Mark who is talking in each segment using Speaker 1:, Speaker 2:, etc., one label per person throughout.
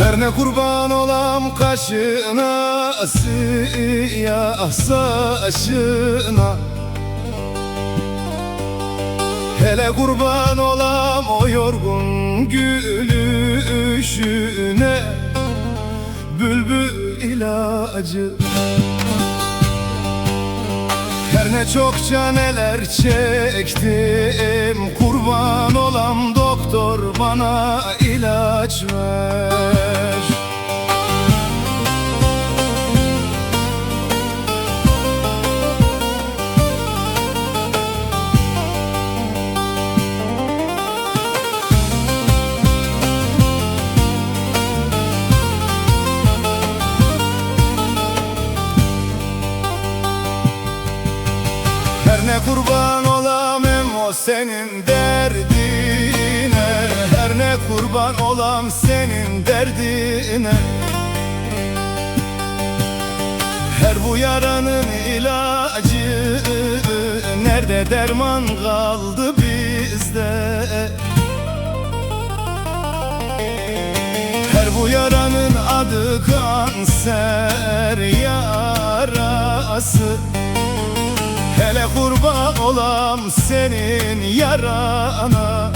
Speaker 1: Her ne kurban olam kaşına, siyah saçına. Hele kurban olam o yorgun gülüşüne, bülbül ilacı. Her ne çok çaneler çektim, kurban olam doktor bana ilaç ver. Her ne kurban olam hem o senin derdine, her ne kurban olam senin derdine. Her bu yaranın ilacı, nerede derman kaldı bizde? Her bu yaranın adı kanser yarası. Hele kurban olam senin yarana,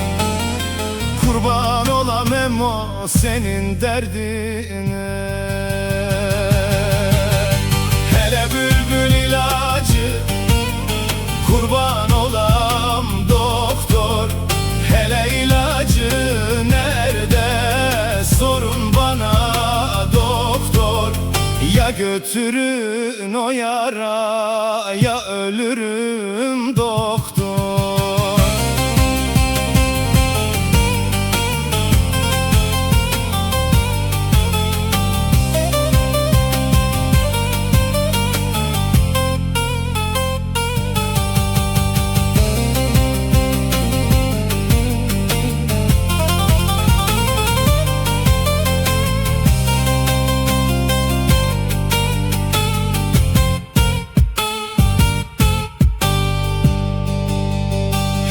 Speaker 1: kurban olam hem o senin derdine. Hele bülbül ilacı, kurban olam doktor. Hele ilacı nerede sorun bana doktor. Ya götürün o yara, ya ölürüm doktor.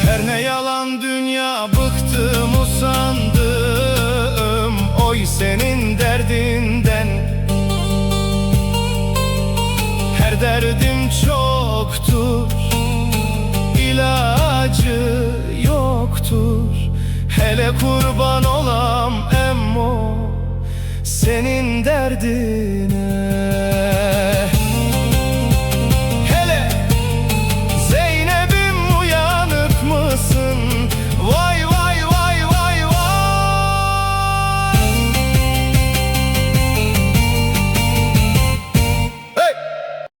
Speaker 1: Her ne yalan dünya, bıktım usandım oy senin derdinden. Her derdim çoktur, ilacı yoktur. Hele kurban olam emmo senin derdin.